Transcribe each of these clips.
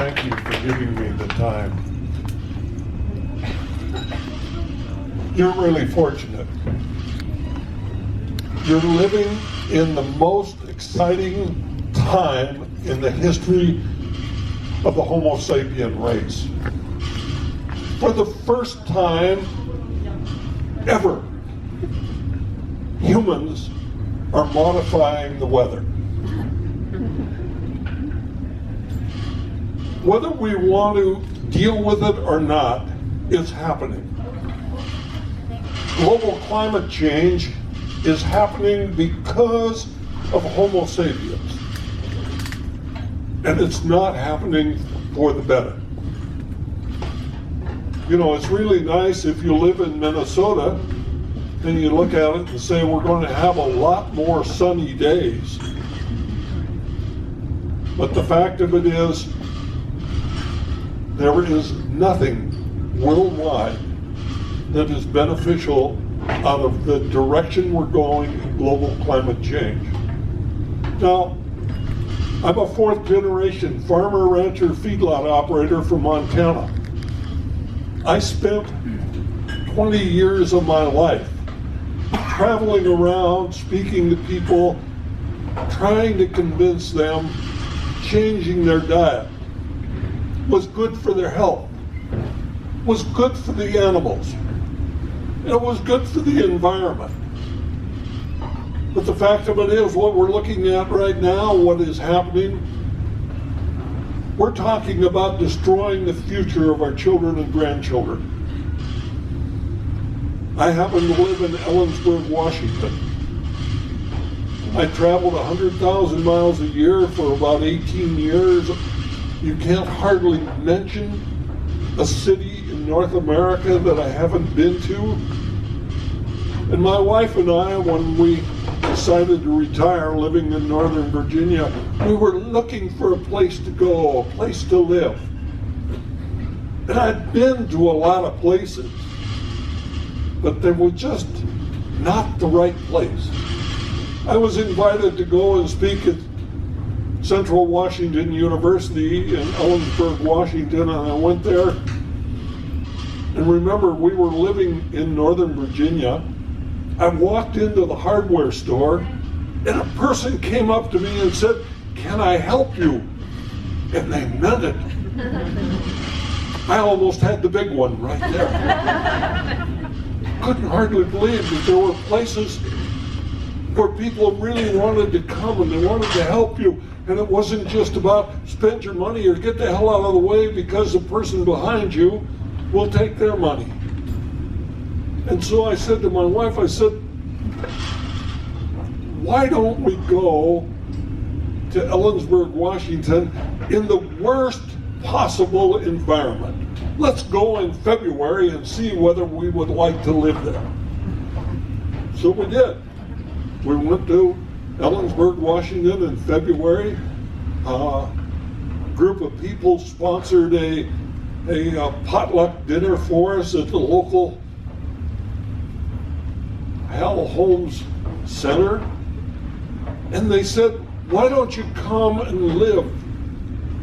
thank you for giving me the time. You're really fortunate. You're living in the most exciting time in the history of the Homo sapien race. For the first time ever, humans are modifying the weather. Whether we want to deal with it or not, it's happening. Global climate change is happening because of Homo sapiens. And it's not happening for the better. You know, it's really nice if you live in Minnesota and you look at it and say, we're going to have a lot more sunny days. But the fact of it is, there is nothing worldwide that is beneficial out of the direction we're going in global climate change. Now, I'm a fourth generation farmer, rancher, feedlot operator from Montana. I spent 20 years of my life traveling around, speaking to people, trying to convince them changing their diet was good for their health, was good for the animals, and it was good for the environment. But the fact of it is, what we're looking at right now, what is happening, we're talking about destroying the future of our children and grandchildren. I happen to live in Ellensburg, Washington. I traveled 100,000 miles a year for about 18 years. You can't hardly mention a city in North America that I haven't been to. And my wife and I, when we decided to retire living in Northern Virginia, we were looking for a place to go, a place to live. And I'd been to a lot of places, but they were just not the right place. I was invited to go and speak at Central Washington University in Ellensburg, Washington, and I went there. And remember, we were living in Northern Virginia. I walked into the hardware store, and a person came up to me and said, "Can I help you?" And they meant it. I almost had the big one right there. Couldn't hardly believe that there were places where people really wanted to come and they wanted to help you. And it wasn't just about spend your money or get the hell out of the way because the person behind you will take their money. And so I said to my wife, I said, why don't we go to Ellensburg, Washington in the worst possible environment? Let's go in February and see whether we would like to live there. So we did. We went to Ellensburg, Washington in February. A group of people sponsored a potluck dinner for us at the local Hal Holmes Center. And they said, why don't you come and live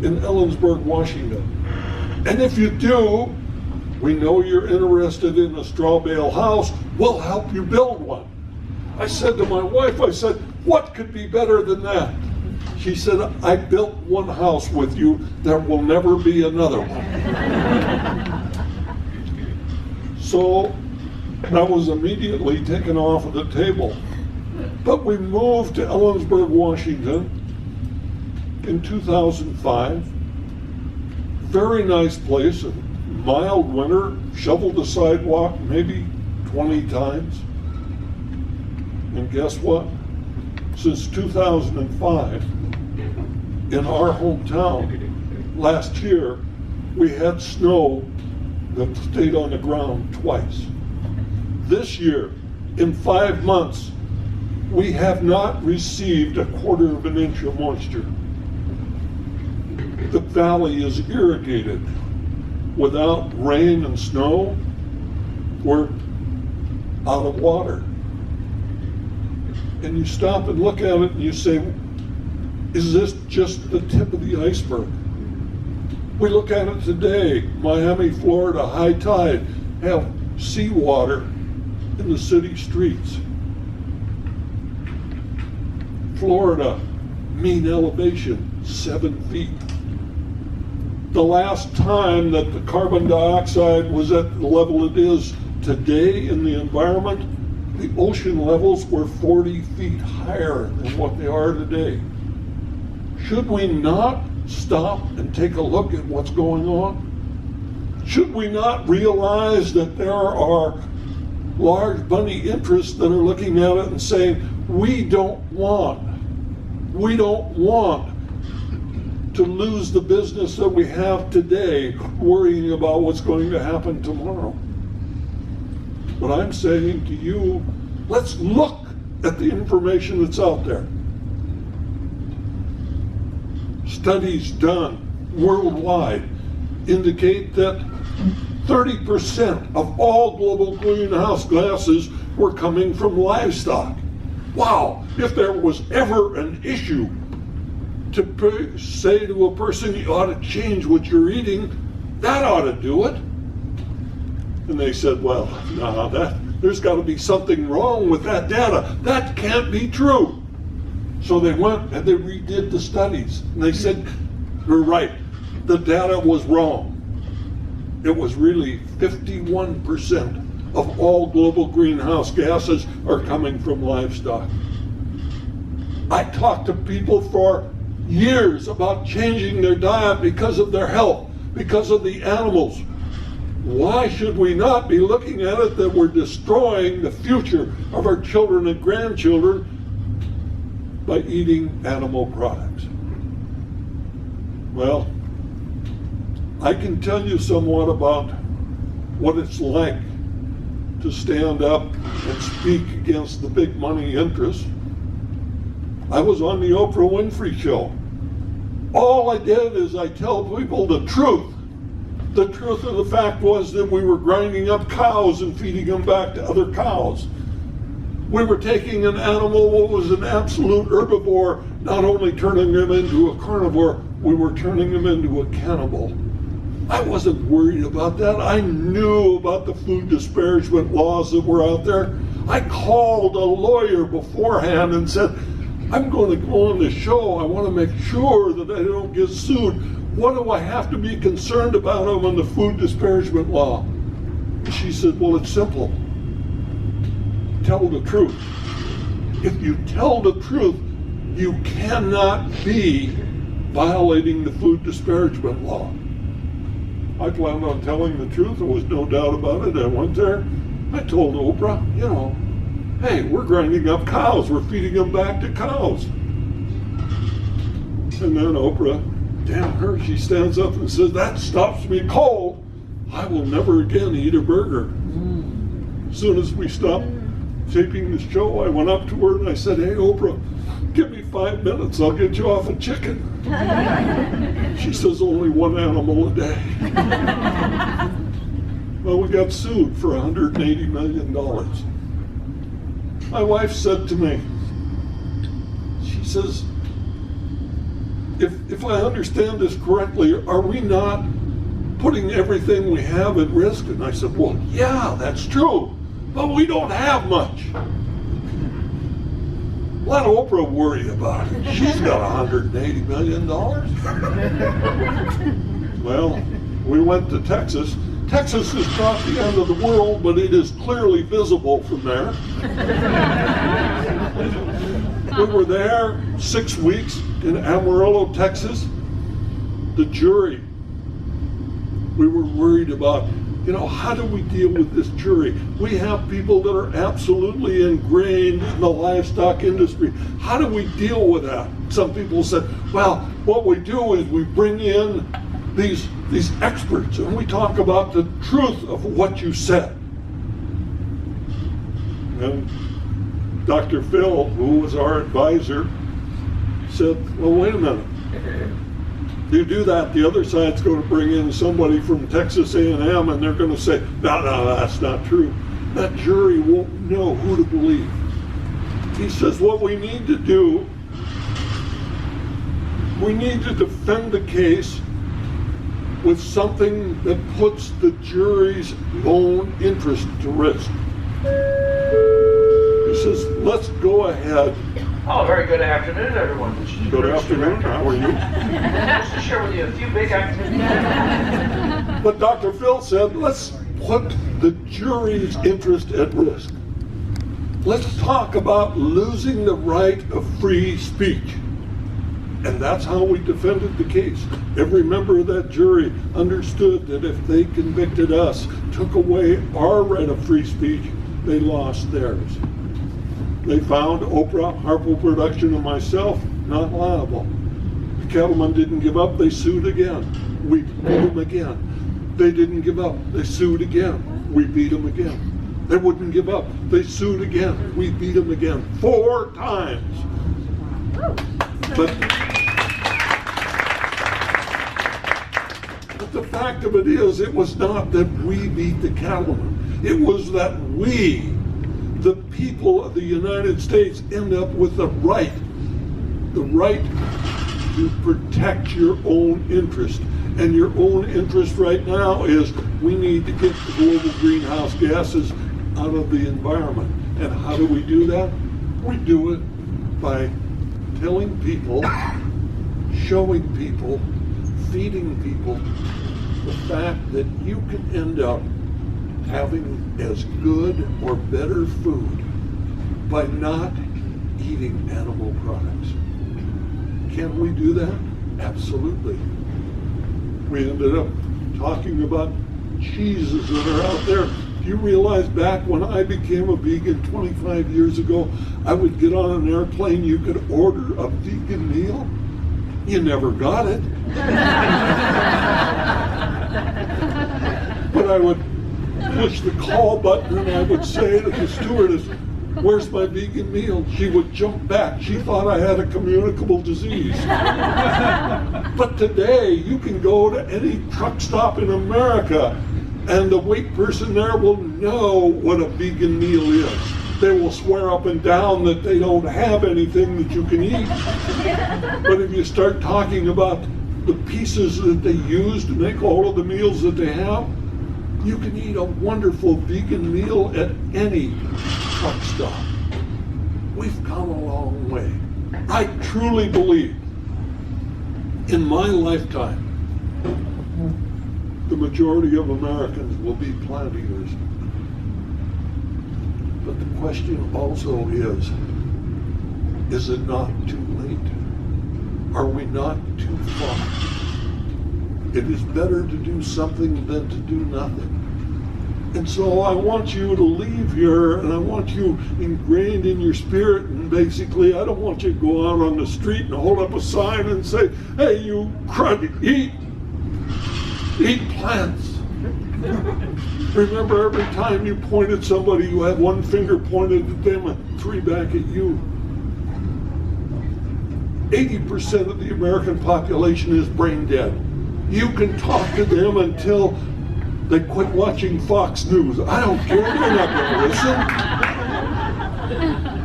in Ellensburg, Washington? And if you do, we know you're interested in a straw bale house, we'll help you build one. I said to my wife, I said, what could be better than that? She said, I built one house with you, there will never be another one. So that was immediately taken off of the table. But we moved to Ellensburg, Washington in 2005. Very nice place, a mild winter, shoveled the sidewalk maybe 20 times. And guess what? Since 2005, in our hometown, last year, we had snow that stayed on the ground twice. This year, in 5 months, we have not received a quarter of an inch of moisture. The valley is irrigated. Without rain and snow, we're out of water. And you stop and look at it and you say, is this just the tip of the iceberg? We look at it today. Miami, Florida, high tide, have seawater in the city streets. Florida, mean elevation, 7 feet. The last time that the carbon dioxide was at the level it is today in the environment, the ocean levels were 40 feet higher than what they are today. Should we not stop and take a look at what's going on? Should we not realize that there are large money interests that are looking at it and saying, we don't want to lose the business that we have today, worrying about what's going to happen tomorrow. But I'm saying to you, let's look at the information that's out there. Studies done worldwide indicate that 30% of all global greenhouse gases were coming from livestock. Wow, if there was ever an issue to say to a person you ought to change what you're eating, that ought to do it. And they said, well, no, there's got to be something wrong with that data. That can't be true. So they went and they redid the studies. And they said, you're right, the data was wrong. It was really 51% of all global greenhouse gases are coming from livestock. I talked to people for years about changing their diet because of their health, because of the animals. Why should we not be looking at it that we're destroying the future of our children and grandchildren by eating animal products? Well, I can tell you somewhat about what it's like to stand up and speak against the big money interests. I was on the Oprah Winfrey show. All I did is I tell people the truth. The truth of the fact was that we were grinding up cows and feeding them back to other cows. We were taking an animal that was an absolute herbivore, not only turning them into a carnivore, we were turning them into a cannibal. I wasn't worried about that. I knew about the food disparagement laws that were out there. I called a lawyer beforehand and said, I'm going to go on the show. I want to make sure that I don't get sued. What do I have to be concerned about on the food disparagement law? She said, well, it's simple. Tell the truth. If you tell the truth, you cannot be violating the food disparagement law. I planned on telling the truth. There was no doubt about it. I went there. I told Oprah, hey, we're grinding up cows. We're feeding them back to cows. And then Oprah, damn her, she stands up and says, that stops me cold. I will never again eat a burger. As soon as we stopped taping the show, I went up to her and I said, hey, Oprah, give me 5 minutes. I'll get you off a chicken. She says, only one animal a day. Well, we got sued for $180 million. My wife said to me, she says, if I understand this correctly, are we not putting everything we have at risk? And I said, well, yeah, that's true, but we don't have much. Let Oprah worry about it. She's got $180 million. Well, we went to Texas. Texas is not the end of the world, but it is clearly visible from there. We were there 6 weeks in Amarillo, Texas. The jury, we were worried about, how do we deal with this jury? We have people that are absolutely ingrained in the livestock industry. How do we deal with that? Some people said, well, what we do is we bring in these experts and we talk about the truth of what you said. And Dr. Phil, who was our advisor, said, well, wait a minute. You do that, the other side's going to bring in somebody from Texas A&M and they're going to say, no, that's not true. That jury won't know who to believe. He says, what we need to do, we need to defend the case with something that puts the jury's own interest to risk. He says, let's go ahead. Oh, very good afternoon, everyone. Good afternoon, how are you? Just to share with you a few big activities. But Dr. Phil said, let's put the jury's interest at risk. Let's talk about losing the right of free speech. And that's how we defended the case. Every member of that jury understood that if they convicted us, took away our right of free speech, they lost theirs. They found Oprah, Harpo Production, and myself not liable. The cattlemen didn't give up, they sued again. We beat them again. They didn't give up, they sued again. We beat them again. They wouldn't give up, they sued again. We beat them again 4 times. But the fact of it is, it was not that we beat the cattlemen. It was that we, the people of the United States, end up with the right to protect your own interest. And your own interest right now is we need to get the global greenhouse gases out of the environment. And how do we do that? We do it by telling people, showing people, feeding people the fact that you can end up having as good or better food by not eating animal products. Can we do that? Absolutely. We ended up talking about cheeses that are out there. Do you realize back when I became a vegan 25 years ago, I would get on an airplane, you could order a vegan meal? You never got it. But I would push the call button and I would say to the stewardess, where's my vegan meal? She would jump back. She thought I had a communicable disease. But today, you can go to any truck stop in America and the wait person there will know what a vegan meal is. They will swear up and down that they don't have anything that you can eat. But if you start talking about the pieces that they use to make all of the meals that they have, you can eat a wonderful vegan meal at any truck stop. We've come a long way. I truly believe in my lifetime, the majority of Americans will be plant eaters. But the question also is it not too late? Are we not too far? It is better to do something than to do nothing. And so I want you to leave here, and I want you ingrained in your spirit, and basically I don't want you to go out on the street and hold up a sign and say, hey, you crud, eat plants. Remember, every time you point at somebody, you have one finger pointed at them and 3 back at you. 80% of the American population is brain dead. You can talk to them until they quit watching Fox News. I don't care, they're not going to listen.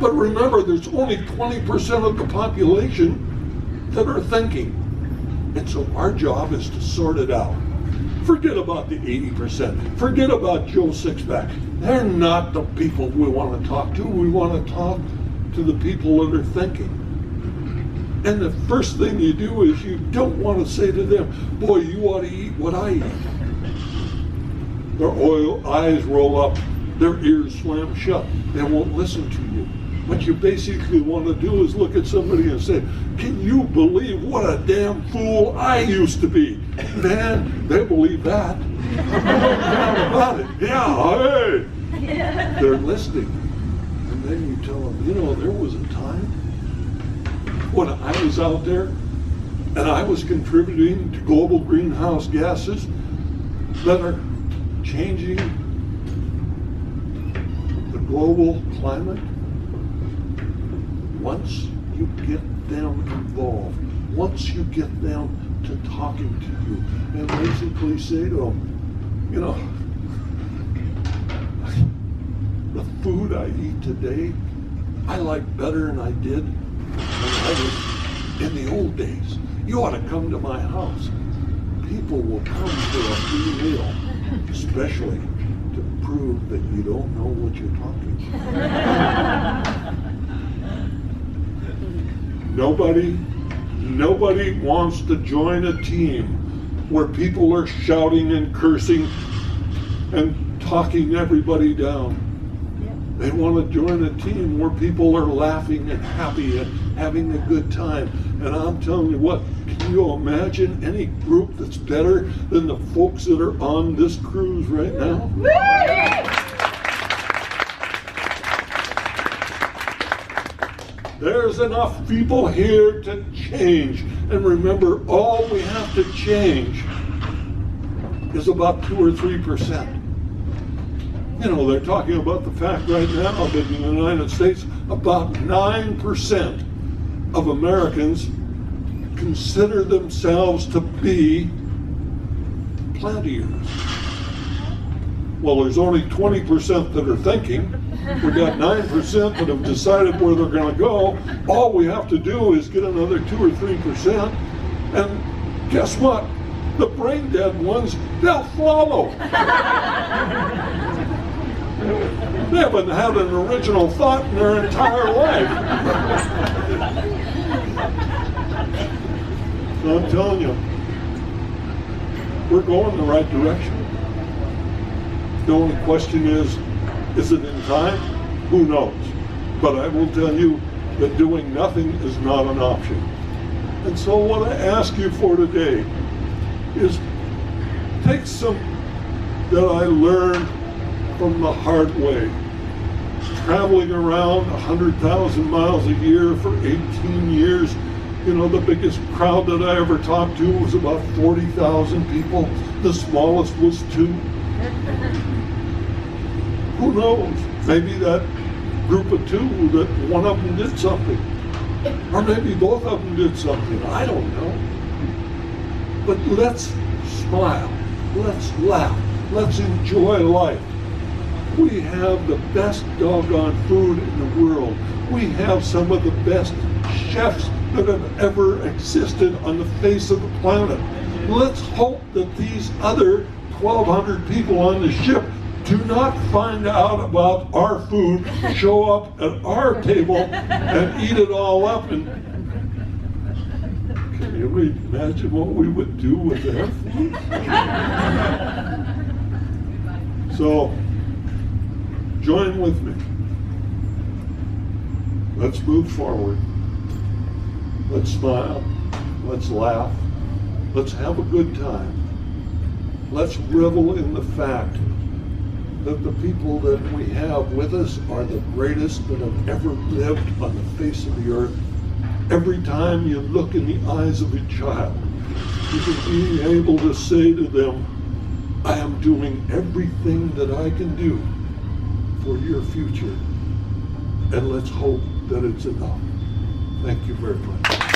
But remember, there's only 20% of the population that are thinking. And so our job is to sort it out. Forget about the 80%. Forget about Joe Sixpack. They're not the people we want to talk to. We want to talk to the people that are thinking. And the first thing you do is you don't want to say to them, boy, you ought to eat what I eat. Their eyes roll up, their ears slam shut. They won't listen to you. What you basically want to do is look at somebody and say, can you believe what a damn fool I used to be? Man, they believe that. No doubt about it. Yeah, hey. They're listening. And then you tell them, you know, there was a time when I was out there and I was contributing to global greenhouse gases that are changing the global climate. Once you get them involved, once you get them to talking to you and basically say to them, you know, the food I eat today, I like better than I did when I was in the old days. You ought to come to my house. people will come for a free meal, especially to prove that you don't know what you're talking about. Nobody wants to join a team where people are shouting and cursing and talking everybody down. They want to join a team where people are laughing and happy and having a good time. And I'm telling you what, can you imagine any group that's better than the folks that are on this cruise right now? There's enough people here to change. And remember, all we have to change is about 2 or 3%. You know, they're talking about the fact right now that in the United States, about 9% of Americans consider themselves to be plant eaters. Well, there's only 20% that are thinking. We got 9% that have decided where they're going to go. All we have to do is get another 2 or 3%, and guess what? The brain dead ones, they'll follow. They haven't had an original thought in their entire life. So I'm telling you, we're going the right direction. The only question is it in time? Who knows? But I will tell you that doing nothing is not an option. And so what I ask you for today is take some that I learned from the hard way. Traveling around 100,000 miles a year for 18 years. You know, the biggest crowd that I ever talked to was about 40,000 people. The smallest was 2. Who knows? Maybe that group of 2, that one of them did something. Or maybe both of them did something. I don't know. But let's smile. Let's laugh. Let's enjoy life. We have the best doggone food in the world. We have some of the best chefs that have ever existed on the face of the planet. Let's hope that these other 1,200 people on the ship do not find out about our food, show up at our table, and eat it all up. And can you imagine what we would do with their food? So, join with me. Let's move forward. Let's smile. Let's laugh. Let's have a good time. Let's revel in the fact that the people that we have with us are the greatest that have ever lived on the face of the earth. Every time you look in the eyes of a child, you can be able to say to them, I am doing everything that I can do for your future. And let's hope that it's enough. Thank you very much.